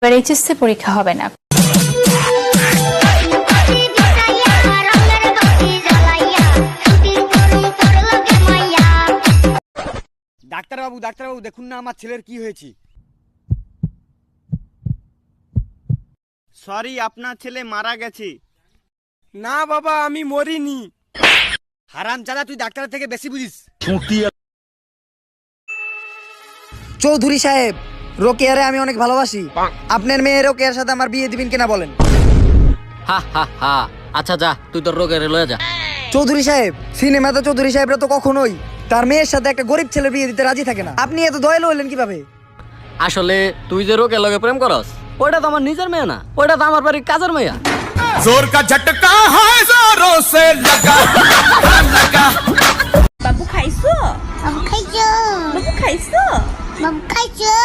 এবার এইচএসসি পরীক্ষা হবে না। ডাক্তারবাবু ডাক্তারবাবু দেখুন না আমার ছেলের কি হয়েছে। সরি, আপনার ছেলে মারা গেছে। না বাবা, আমি মরিনি। হারামজাদা, তুই ডাক্তারের থেকে বেশি বুঝিস। চৌধুরী সাহেব, রোকেয়ারে আমি অনেক ভালোবাসি। আপনার মেয়ে রোকেয়ার সাথে আমার বিয়ে দিবেন কিনা বলেন। হা হা হা, আচ্ছা যা, তুই তোর রোগের লয়ে যা। চৌধুরী সাহেব, সিনেমাতে চৌধুরী সাহেবরা তো কখনোই তার মেয়ের সাথে একটা গরিব ছেলের বিয়ে দিতে রাজি থাকে না। আপনি এত দয়ালু হলেন কিভাবে? আসলে তুই যে রোগের লগে প্রেম করস, ওইটা তো আমার নিজের মেয়ে না, ওইটা তো আমার বাড়ির কাজের মেয়া। जोर का झटका है जोरों से लगा लगा। বাবু খাইছো? বাবু খাইছো? বাবু খাইছো? বাবু খাইছো?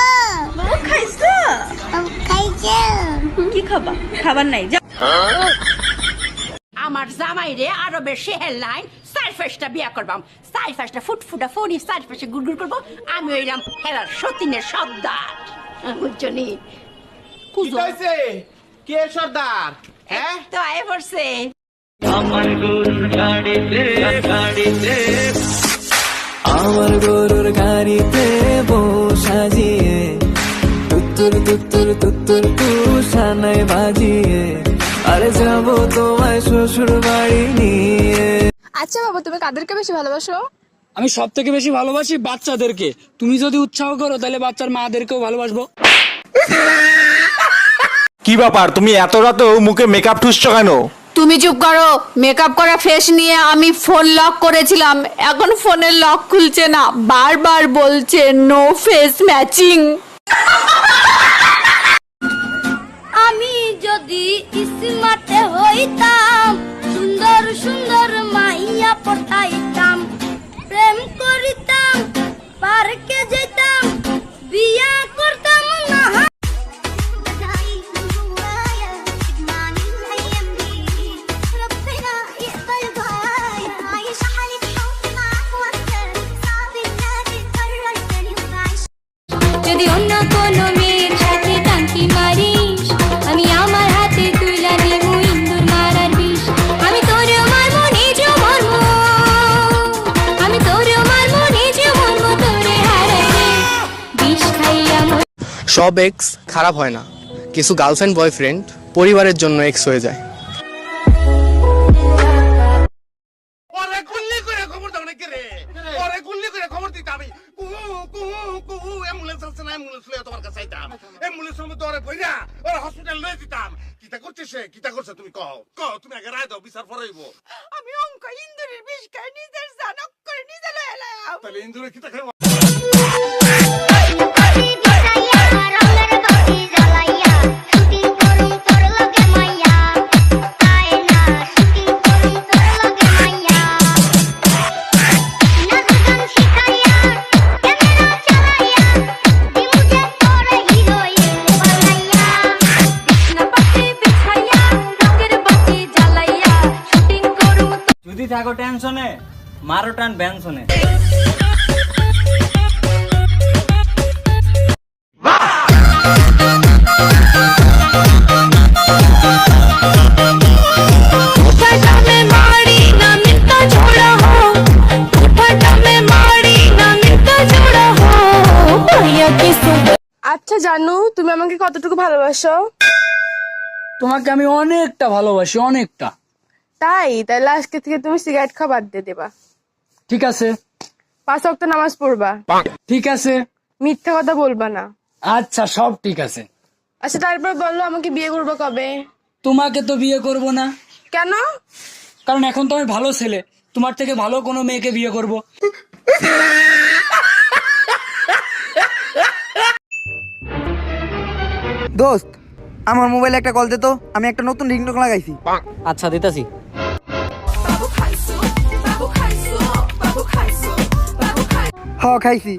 বাবু খাইছো? বাবু খাইছো? কি খাবা? খাবার নাই যা। আমার জামাই রে আরো বেশি হেডলাইন সাইফাসটা বিয়া করবাম, সাইফাসটা ফুটফুটা ফোনি সাইফাসে গুড়গুড় করবো, আমি ওইরাম হেলার সতীনের সর্দার, বুঝছনি? কুজো কে সর্দার? তো আয় পড়ছে। আমার গরুর গাড়িতে বউ সাজিয়ে তুত্তুর তুত্তুর তুত্তুর তুষানায় বাজিয়ে আরে যাবো তোমায় শ্বশুর বাড়ি নিয়ে। আচ্ছা বাবা, তুমি কাদেরকে বেশি ভালোবাসো? আমি সব থেকে বেশি ভালোবাসি বাচ্চাদেরকে। তুমি যদি উৎসাহ করো তাহলে বাচ্চার মাদেরকেও ভালোবাসবো। কি ব্যাপার, তুমি এত রাতেও মুখে মেকআপ ঠুসছো কেন? তুমি চুপ করো। মেকআপ করা ফেস নিয়ে আমি ফোন লক করেছিলাম, এখন ফোনের লক খুলছে না, বারবার বলছে নো ফেস ম্যাচিং। আমি যদি স্মার্টে হইতাম, সুন্দর সুন্দর মাইয়া পটাইতাম, প্রেম করিতাম, পার্কে যেতাম, বিয়া করতাম না। যদি অন্য কোনো মেয়ের সাথে টাঙ্কি মারিস, আমি আমার হাতে তুইলা দেব ইন্দুর মারার বিষ। আমি তোর মারবো নিজ মর্ম, আমি তোর মারবো নিজ মর্ম, তোরে হারাই রে বিষ খাইয়া। সব এক্স খারাপ হয় না, কিছু গার্লফ্রেন্ড বয়ফ্রেন্ড পরিবারের জন্য এক্স হয়ে যায়। আমি অঙ্ক ইন্দুরের বিষ খাই, নিজের জানক করে নিজে লয়ে এলাম। তাহলে ইন্দুরে কি খাই? যদি থাকো টেনশনে, মারো টান বেনশনে। আচ্ছা জানু, তুমি আমাকে কতটুকু ভালোবাসো? তোমাকে আমি অনেকটা ভালোবাসি, অনেকটা। তাই? তাহলে আজকে থেকে তুমি সিগারেট খাওয়া বাদ দিয়ে দেবা। ঠিক আছে। 5 ওয়াক্ত নামাজ পড়বা। ঠিক আছে। মিথ্যা কথা বলবা না। আচ্ছা, সব ঠিক আছে। আচ্ছা তারপর বললো আমাকে বিয়ে করবো কবে? তোমাকে তো বিয়ে করব না। কেন? কারণ এখন তো আমি ভালো ছেলে, তোমার থেকে ভালো কোনো মেয়েকে বিয়ে করব। দোস্ত, আমার মোবাইলে একটা কল দে তো, আমি একটা নতুন রিংটোন লাগাইছি। আচ্ছা দিতাছি। হ্যাঁ খাইছি।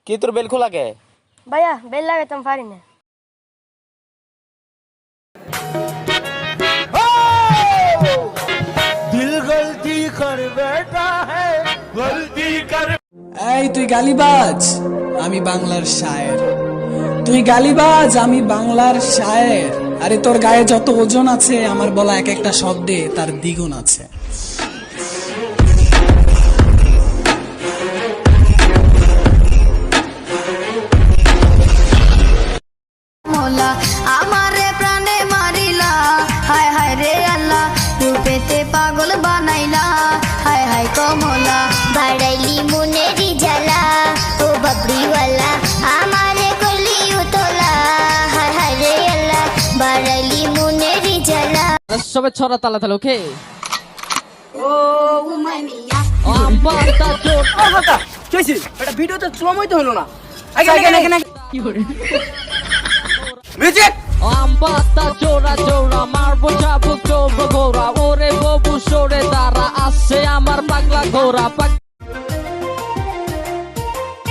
কি তোর বেল খোলা কে? ভাইয়া বেল লাগাইতাম পারি না। दिल गलती कर बैठा है, गलती कर। এই তুই গালিবাজ, আমি বাংলার শায়ের। তুই গালিবাজ, আমি বাংলার শায়ের। আরে তোর গায়ে যত ওজন আছে, আমার বলা এক একটা শব্দে তার দ্বিগুণ আছে। মোলা আমারে প্রাণে মারিলা, হায় হায় রে আল্লাহ, রূপেতে পাগল বানাইলা, হায় হায় কমলা, বাড়াইলি মনেরি জ্বালা, ও বাবরিওয়ালা, আমারে করলি উতলা, হায় হায় রে আল্লাহ, বাড়াইলি মনেরি জ্বালা। সবে ছড়া তালা তালা, ওকে? ও উমাইয়া এটা ভিডিওতে স্লোমই তো হলো না। মিউজিক আমপাতা জোড়া জোড়া মারবো যাবো চৌবো ঘোরা, ওরে ববু সরে দাঁড়া, আসছে আমার পাগলা ঘোরা।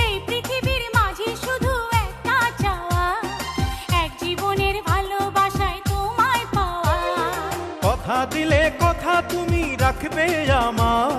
এই পৃথিবীর মাঝে শুধু একটা চাওয়া, এক জীবনের ভালোবাসায় তোমায় পাওয়া। কথা দিলে কথা তুমি রাখবে আমার,